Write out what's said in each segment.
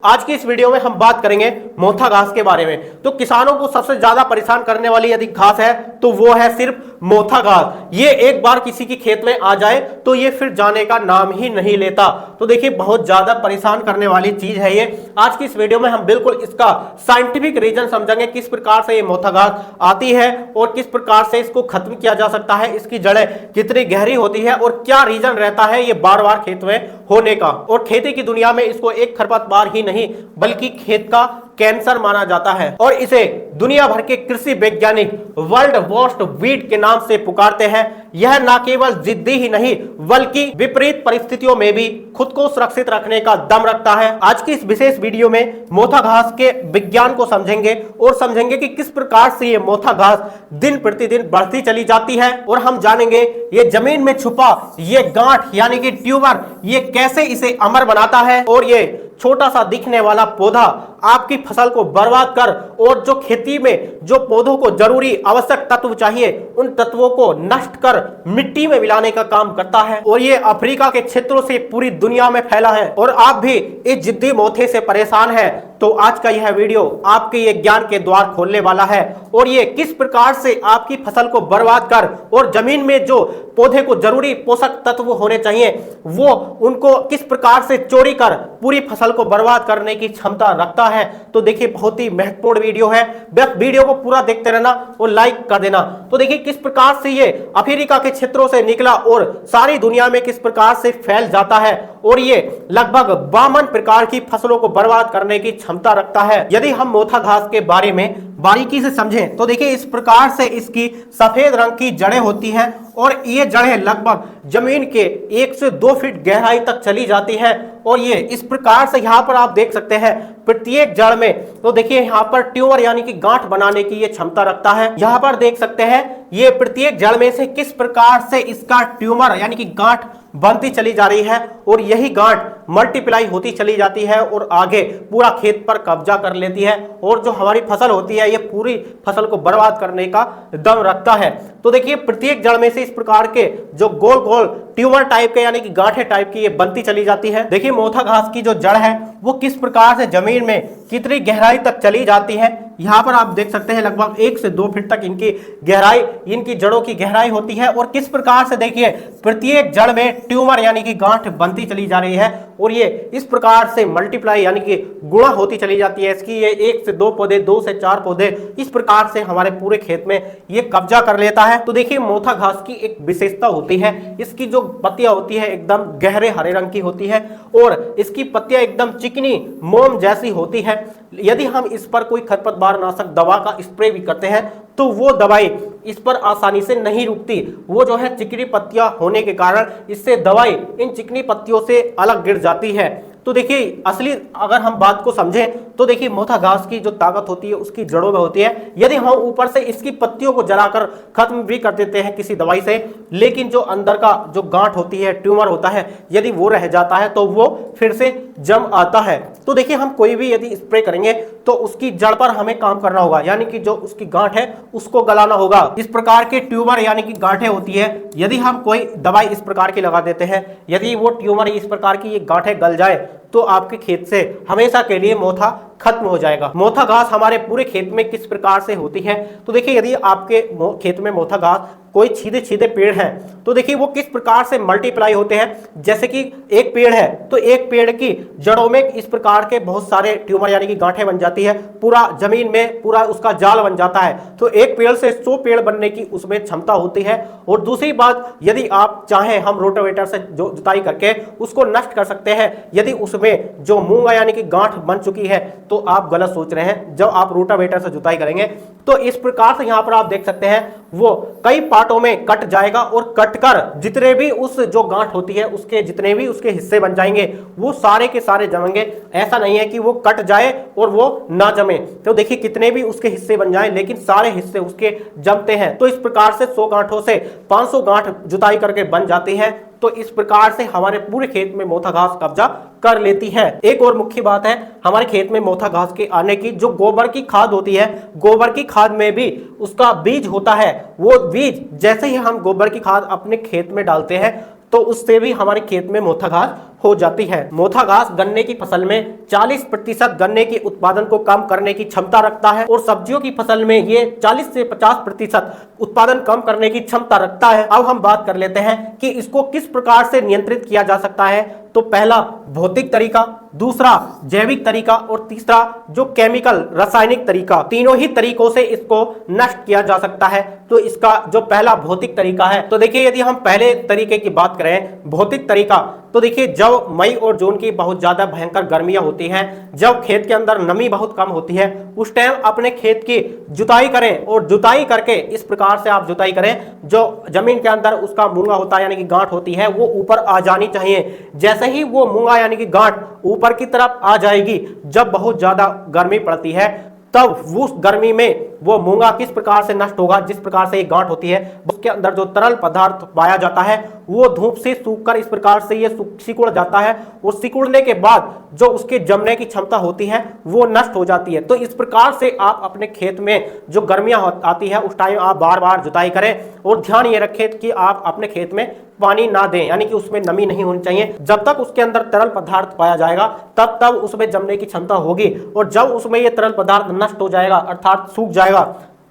आज की इस वीडियो में हम बात करेंगे मोथा घास के बारे में। तो किसानों को सबसे ज्यादा परेशान करने वाली यदि घास है तो वो है सिर्फ मोथा घास। ये एक बार किसी की खेत में आ जाए तो ये फिर जाने का नाम ही नहीं लेता। तो देखिए बहुत ज्यादा परेशान करने वाली चीज है ये। आज की इस वीडियो में हम बिल्कुल इसका साइंटिफिक रीजन समझेंगे, किस प्रकार से ये मोथा घास आती है और किस प्रकार से इसको खत्म किया जा सकता है, इसकी जड़ें कितनी गहरी होती है और क्या रीजन रहता है ये बार बार खेत में होने का। और खेती की दुनिया में इसको एक खरपतवार ही नहीं बल्कि खेत का कैंसर माना जाता है और इसे दुनिया भर के कृषि वैज्ञानिक वर्ल्ड वर्स्ट वीड के नाम से पुकारते हैं। यह न केवल जिद्दी ही नहीं बल्कि विपरीत परिस्थितियों में भी खुद को सुरक्षित रखने का दम रखता है। आज की इस विशेष वीडियो में मोथा घास के विज्ञान को समझेंगे और समझेंगे कि किस प्रकार से ये मोथा घास दिन प्रतिदिन बढ़ती चली जाती है और हम जानेंगे ये जमीन में छुपा ये गांठ यानी कि ट्यूमर ये कैसे इसे अमर बनाता है और ये छोटा सा दिखने वाला पौधा आपकी फसल को बर्बाद कर और जो खेती में जो पौधों को जरूरी आवश्यक तत्व चाहिए उन तत्वों को नष्ट कर मिट्टी में मिलाने का काम करता है। और ये अफ्रीका के क्षेत्रों से पूरी दुनिया में फैला है और आप भी इस जिद्दी मोथे से परेशान है तो आज का यह वीडियो आपके ये ज्ञान के द्वार खोलने वाला है और ये किस प्रकार से आपकी फसल को बर्बाद कर और जमीन में जो पौधे को जरूरी पोषक तत्व होने चाहिए वो उनको किस प्रकार से चोरी कर पूरी फसल को बर्बाद करने की क्षमता रखता है। तो देखिए बहुत ही महत्वपूर्ण वीडियो है, बस वीडियो को पूरा देखते रहना और लाइक कर देना। तो देखिए किस प्रकार से ये अफ्रीका के क्षेत्रों से निकला और सारी दुनिया में किस प्रकार से फैल जाता है और ये लगभग 52 प्रकार की फसलों को बर्बाद करने की क्षमता रखता है। यदि हम मोथा घास के बारे में बारीकी से समझें तो देखिए इस प्रकार से इसकी सफेद रंग की जड़ें होती हैं और ये जड़ें लगभग जमीन के 1 से 2 फीट गहराई तक चली जाती हैं और ये इस प्रकार से यहाँ पर आप देख सकते हैं प्रत्येक जड़ में। तो देखिए यहाँ पर ट्यूमर यानी कि गांठ बनाने की ये क्षमता रखता है। यहाँ पर देख सकते हैं ये प्रत्येक जड़ में से किस प्रकार से इसका ट्यूमर यानी कि गांठ बनती चली जा रही है और यही गांठ मल्टीप्लाई होती चली जाती है और आगे पूरा खेत पर कब्जा कर लेती है और जो हमारी फसल होती है ये पूरी फसल को बर्बाद करने का दम रखता है। तो देखिए प्रत्येक जड़ में से इस प्रकार के जो गोल गोल ट्यूमर टाइप के यानी कि गांठे टाइप की ये बनती चली जाती है। देखिए मोथा घास की जो जड़ है वो किस प्रकार से जमीन में कितनी गहराई तक चली जाती है। यहाँ पर आप देख सकते हैं लगभग 1 से 2 फीट तक इनकी गहराई, इनकी जड़ों की गहराई होती है और किस प्रकार से देखिए प्रत्येक जड़ में ट्यूमर यानी कि गांठ बनती चली जा रही है और ये इस प्रकार से मल्टीप्लाई यानी कि गुणा होती चली जाती है। इसकी ये 1 से 2 पौधे, 2 से 4 पौधे इस प्रकार से हमारे पूरे खेत में ये कब्जा कर लेता है। तो देखिए मोथा घास की एक विशेषता होती है, इसकी जो पत्तियां होती है एकदम गहरे हरे रंग की होती है और इसकी पत्तियां एकदम चिकनी मोम जैसी होती है। यदि हम इस पर कोई खरपतवार नाशक दवा का स्प्रे भी करते हैं तो वो दवाई इस पर आसानी से नहीं रुकती। वो जो है चिकनी पत्तियां होने के कारण इससे दवाई इन चिकनी पत्तियों से अलग गिर जाती है। तो देखिए असली अगर हम बात को समझें तो देखिए मोथा घास की जो ताकत होती है उसकी जड़ों में होती है। यदि हम ऊपर से इसकी पत्तियों को जलाकर खत्म भी कर देते हैं किसी दवाई से, लेकिन जो अंदर का जो गांठ होती है, ट्यूमर होता है, यदि वो रह जाता है तो वो फिर से जम आता है। तो देखिए हम कोई भी यदि स्प्रे करेंगे तो उसकी जड़ पर हमें काम करना होगा, यानी कि जो उसकी गांठ है उसको गलाना होगा। इस प्रकार के ट्यूमर यानी कि गांठें होती है, यदि हम कोई दवाई इस प्रकार की लगा देते हैं, यदि वो ट्यूमर इस प्रकार की ये गांठें गल जाए तो आपके खेत से हमेशा के लिए मोथा खत्म हो जाएगा। मोथा घास हमारे पूरे खेत में किस प्रकार से होती है तो देखिए यदि आपके खेत में मोथा घास कोई सीधे सीधे पेड़ है तो देखिए वो किस प्रकार से मल्टीप्लाई होते हैं। जैसे कि एक पेड़ है तो एक पेड़ की जड़ों में इस प्रकार के बहुत सारे ट्यूमर यानी कि गांठें बन जाती है, पूरा जमीन में पूरा उसका जाल बन जाता है। तो एक पेड़ से 100 पेड़ बनने की उसमें क्षमता होती है। और दूसरी बात यदि आप चाहें हम रोटावेटर से जो जुताई करके उसको नष्ट कर सकते हैं। यदि उसमें जो मूंगा यानी कि गांठ बन चुकी है तो आप गलत सोच रहे हैं। जब आप रोटावेटर से जुताई करेंगे तो इस प्रकार से यहाँ पर आप देख सकते हैं वो कई पार्टों में कट जाएगा और कटकर जितने भी उस जो गांठ होती है उसके जितने भी उसके हिस्से बन जाएंगे वो सारे के सारे जमेंगे। ऐसा नहीं है कि वो कट जाए और वो ना जमे। तो देखिए कितने भी उसके हिस्से बन जाए लेकिन सारे हिस्से उसके जमते हैं। तो इस प्रकार से 100 गांठों से 500 गांठ जुताई करके बन जाती है। तो इस प्रकार से हमारे पूरे खेत में मोथा घास कब्जा कर लेती है। एक और मुख्य बात है हमारे खेत में मोथा घास के आने की, जो गोबर की खाद होती है, गोबर की खाद में भी उसका बीज होता है। वो बीज जैसे ही हम गोबर की खाद अपने खेत में डालते हैं तो उससे भी हमारे खेत में मोथा घास हो जाती है। मोथा घास गन्ने की फसल में 40% गन्ने के उत्पादन को कम करने की क्षमता रखता है और सब्जियों की फसल में ये 40 से 50% उत्पादन कम करने की क्षमता रखता है। अब हम बात कर लेते हैं कि इसको किस प्रकार से नियंत्रित किया जा सकता है। तो पहला भौतिक तरीका, दूसरा जैविक तरीका और तीसरा जो केमिकल रासायनिक तरीका, तीनों ही तरीकों से इसको नष्ट किया जा सकता है। तो इसका जो पहला भौतिक तरीका है, तो देखिए यदि हम पहले तरीके की बात करें भौतिक तरीका, तो देखिए जब मई और जून की बहुत ज्यादा भयंकर गर्मियां होती हैं, जब खेत के अंदर नमी बहुत कम होती है, उस टाइम अपने खेत की जुताई करें और जुताई करके इस प्रकार से आप जुताई करें जो जमीन के अंदर उसका मूंगा होता है यानी कि गांठ होती है वो ऊपर आ जानी चाहिए। जैसे ही वो मूंगा यानी कि गांठ ऊपर की तरफ आ जाएगी, जब बहुत ज्यादा गर्मी पड़ती है तब उस गर्मी में वो मूंगा किस प्रकार से नष्ट होगा, जिस प्रकार से एक गांठ होती है उसके अंदर जो तरल पदार्थ पाया जाता है वो धूप से सूखकर इस प्रकार से ये सिकुड़ जाता है और सिकुड़ने के बाद जो उसके जमने की क्षमता होती है वो नष्ट हो जाती है। तो इस प्रकार से आप अपने खेत में जो गर्मियां आती है उस टाइम आप बार बार जुताई करें और ध्यान ये रखें कि आप अपने खेत में पानी ना दें, यानी कि उसमें नमी नहीं होनी चाहिए। जब तक उसके अंदर तरल पदार्थ पाया जाएगा तब उसमें जमने की क्षमता होगी और जब उसमें ये तरल पदार्थ नष्ट हो जाएगा अर्थात सूख जाएगा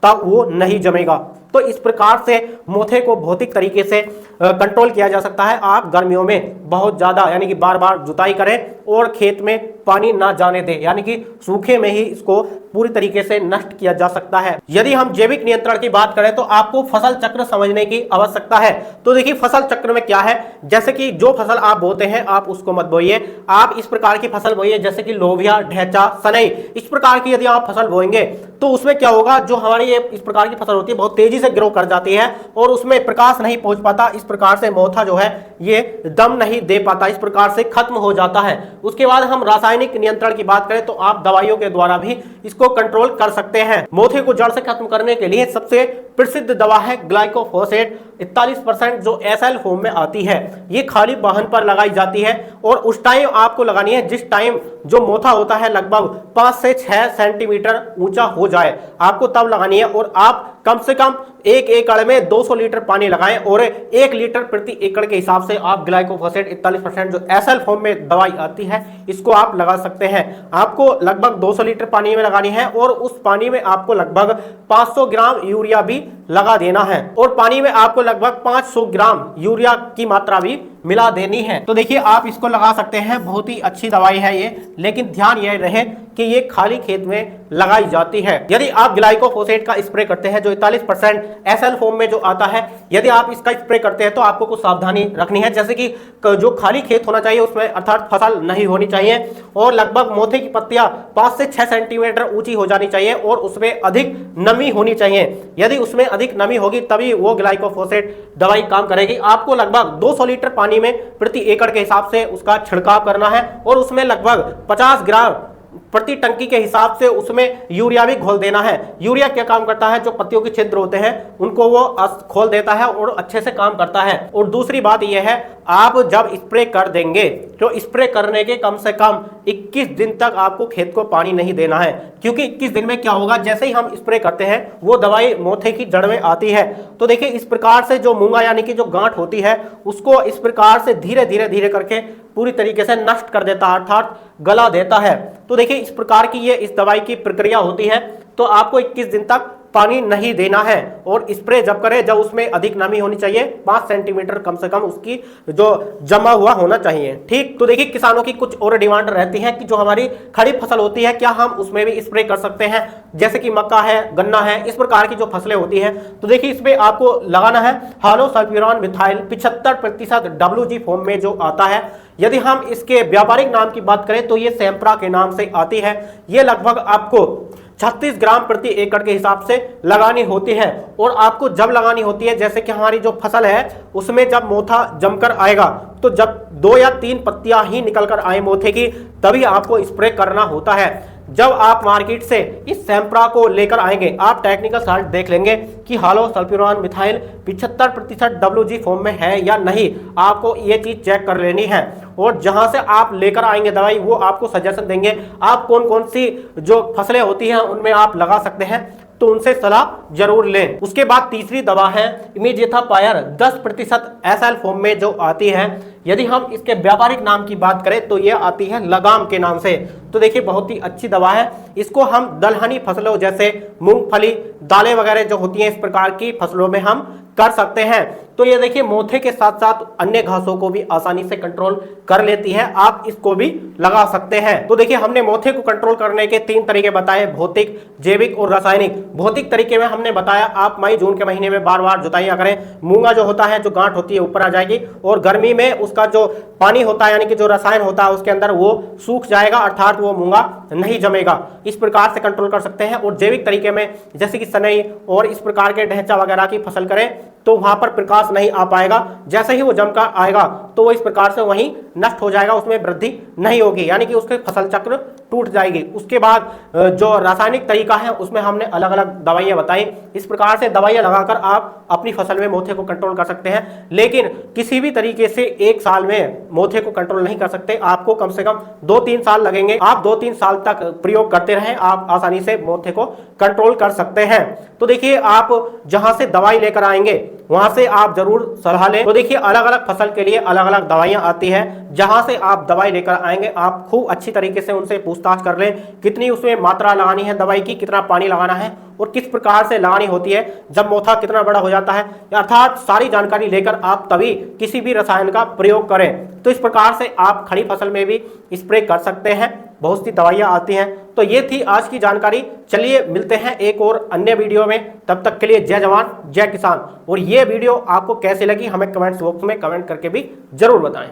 तब वो नहीं जमेगा। तो इस प्रकार से मोथे को भौतिक तरीके से कंट्रोल किया जा सकता है। आप गर्मियों में बहुत ज्यादा यानी कि बार बार जुताई करें और खेत में पानी ना जाने दें, यानी कि सूखे में ही इसको पूरी तरीके से नष्ट किया जा सकता है। यदि हम जैविक नियंत्रण की बात करें तो आपको फसल चक्र समझने की आवश्यकता है। तो देखिए फसल चक्र में क्या है, जैसे कि जो फसल आप बोते हैं आप उसको मत बोइए, आप इस प्रकार की फसल बोइए जैसे कि लोबिया, ढैंचा, सनई, इस प्रकार की यदि आप फसल बोएंगे तो उसमें क्या होगा, जो हमारी ये इस प्रकार की फसल होती है बहुत तेजी से ग्रो कर जाती है और उसमें प्रकाश नहीं पहुंच पाता, इस प्रकार से मोथा जो है ये दम नहीं दे पाता, इस प्रकार से खत्म हो जाता है। उसके बाद हम रासायनिक नियंत्रण की बात करें तो आप दवाइयों के द्वारा भी इसको कंट्रोल कर सकते हैं। मोथे को जड़ से खत्म करने के लिए सबसे प्रसिद्ध दवा है ग्लाइकोफोसेट 41% जो एसएल फॉर्म में आती है। ये खाली वाहन पर लगाई जाती है और उस टाइम आपको लगानी है जिस टाइम जो मोथा होता है लगभग 5 से 6 सेंटीमीटर ऊंचा हो जाए, आपको तब लगानी है। और आप कम से कम 1 एकड़ में 200 लीटर पानी लगाएं और 1 लीटर प्रति एकड़ के हिसाब से आप ग्लाइकोफोसेट 41% जो एसएल फॉर्म में दवाई आती है इसको आप लगा सकते हैं। आपको लगभग 200 लीटर पानी में लगानी है और उस पानी में आपको लगभग 500 ग्राम यूरिया भी लगा देना है और पानी में आपको लगभग 500 ग्राम यूरिया की मात्रा भी मिला देनी है। तो देखिए आप इसको लगा सकते हैं, बहुत ही अच्छी दवाई है ये, लेकिन ध्यान यह रहे कि ये खाली खेत में लगाई जाती है। यदि आप ग्लाइकोफोसेट का स्प्रे करते हैं जो 41% एसएल फॉर्म में जो आता है, यदि आप इसका स्प्रे करते हैं तो आपको कुछ सावधानी रखनी है, जैसे कि जो खाली खेत होना चाहिए उसमें अर्थात फसल नहीं होनी चाहिए और लगभग मोथे की पत्तियां 5 से 6 सेंटीमीटर ऊंची हो जानी चाहिए और उसमें अधिक नमी होनी चाहिए। यदि उसमें अधिक नमी होगी तभी वो ग्लाइकोफोसेट दवाई काम करेगी। आपको लगभग 200 लीटर पानी में प्रति एकड़ के हिसाब से उसका छिड़काव करना है और उसमें लगभग 50 ग्राम प्रति टंकी के हिसाब से उसमें यूरिया भी घोल देना है। यूरिया क्या काम करता है, जो पत्तियों के छिद्र होते हैं उनको वो खोल देता है और अच्छे से काम करता है। और दूसरी बात यह है, आप जब स्प्रे कर देंगे तो स्प्रे करने के कम से कम 21 दिन तक आपको खेत को पानी नहीं देना है, क्योंकि 21 दिन में क्या होगा, जैसे ही हम स्प्रे करते हैं वो दवाई मोथे की जड़ में आती है। तो देखिए इस प्रकार से जो मूंगा यानी कि जो गांठ होती है उसको इस प्रकार से धीरे धीरे करके पूरी तरीके से नष्ट कर देता है अर्थात गला देता है। तो देखिए इस प्रकार की ये इस दवाई की प्रक्रिया होती है। तो आपको 21 दिन तक पानी नहीं देना है और स्प्रे जब करें जब उसमें अधिक नमी होनी चाहिए, 5 सेंटीमीटर कम से कम उसकी जो जमा हुआ होना चाहिए। ठीक, तो देखिए किसानों की कुछ और डिमांड रहती है कि जो हमारी खड़ी फसल होती है क्या हम उसमें भी स्प्रे कर सकते हैं, जैसे कि मक्का है, गन्ना है, इस प्रकार की जो फसलें होती हैं। तो देखिए इसमें आपको लगाना है हालोसल्फ्यूरॉन मिथाइल 75% WG फॉर्म में जो आता है। यदि हम इसके व्यापारिक नाम की बात करें तो ये सैंप्रा के नाम से आती है। ये लगभग आपको 36 ग्राम प्रति एकड़ के हिसाब से लगानी होती है और आपको जब लगानी होती है, जैसे कि हमारी जो फसल है उसमें जब मोथा जमकर आएगा तो जब 2 या 3 पत्तियां ही निकल कर आए मोथे की तभी आपको स्प्रे करना होता है। जब आप मार्केट से इस सैंप्रा को लेकर आएंगे आप टेक्निकल साइट देख लेंगे कि हालोसल्फ्यूरॉन मिथाइल 75% WG फॉर्म में है या नहीं, आपको ये चीज चेक कर लेनी है। और जहां से आप लेकर आएंगे दवाई वो आपको सजेशन देंगे आप कौन कौन सी जो फसलें होती हैं उनमें आप लगा सकते हैं। तो उनसे सलाह जरूर लें। उसके बाद तीसरी दवा है इमीडिएटापायर 10% एसएल फॉर्म में जो आती है। यदि हम इसके व्यापारिक नाम की बात करें तो ये आती है लगाम के नाम से। तो देखिए बहुत ही अच्छी दवा है। इसको हम दलहनी फसलों जैसे मूंगफली, दालें वगैरह जो होती हैं इस प्रकार की फसलों में हम कर सकते हैं। तो ये देखिए मोथे के साथ साथ अन्य घासों को भी आसानी से कंट्रोल कर लेती है, आप इसको भी लगा सकते हैं। तो देखिए हमने मोथे को कंट्रोल करने के 3 तरीके बताए, भौतिक, जैविक और रासायनिक। भौतिक तरीके में हमने बताया आप मई जून के महीने में बार बार जुताइयां करें। मूंगा जो होता है, जो गांठ होती है ऊपर आ जाएगी और गर्मी में उसका जो पानी होता है यानी कि जो रसायन होता है उसके अंदर वो सूख जाएगा, अर्थात वो मूंगा नहीं जमेगा। इस प्रकार से कंट्रोल कर सकते हैं। और जैविक तरीके में जैसे कि सनई और इस प्रकार के ढैंचा वगैरह की फसल करें तो वहां पर प्रकाश नहीं आ पाएगा, जैसे ही वो जमकर आएगा तो वो इस प्रकार से वहीं नष्ट हो जाएगा, उसमें वृद्धि नहीं होगी, यानी कि उसके फसल चक्र टूट जाएगी। उसके बाद जो रासायनिक तरीका है उसमें हमने अलग अलग दवाइयां बताई। इस प्रकार से दवाइयां लगाकर आप अपनी फसल में मोथे को कंट्रोल कर सकते हैं, लेकिन किसी भी तरीके से 1 साल में मोथे को कंट्रोल नहीं कर सकते। आपको कम से कम 2-3 साल लगेंगे। आप 2-3 साल तक प्रयोग करते रहें, आप आसानी से मोथे को कंट्रोल कर सकते हैं। तो देखिए आप जहां से दवाई लेकर आएंगे वहां से आप जरूर सलाह लें। तो देखिए अलग अलग फसल के लिए अलग अलग दवाइयां आती हैं। जहां से आप दवाई लेकर आएंगे आप खूब अच्छी तरीके से उनसे पूछताछ कर लें, कितनी उसमें मात्रा लगानी है दवाई की, कितना पानी लगाना है और किस प्रकार से लगानी होती है, जब मोथा कितना बड़ा हो जाता है, अर्थात सारी जानकारी लेकर आप तभी किसी भी रसायन का प्रयोग करें। तो इस प्रकार से आप खड़ी फसल में भी स्प्रे कर सकते हैं। बहुत सी दवाइयां आती हैं। तो ये थी आज की जानकारी। चलिए मिलते हैं एक और अन्य वीडियो में, तब तक के लिए जय जवान जय किसान। और ये वीडियो आपको कैसे लगी हमें कमेंट्स बॉक्स में कमेंट करके भी जरूर बताएं।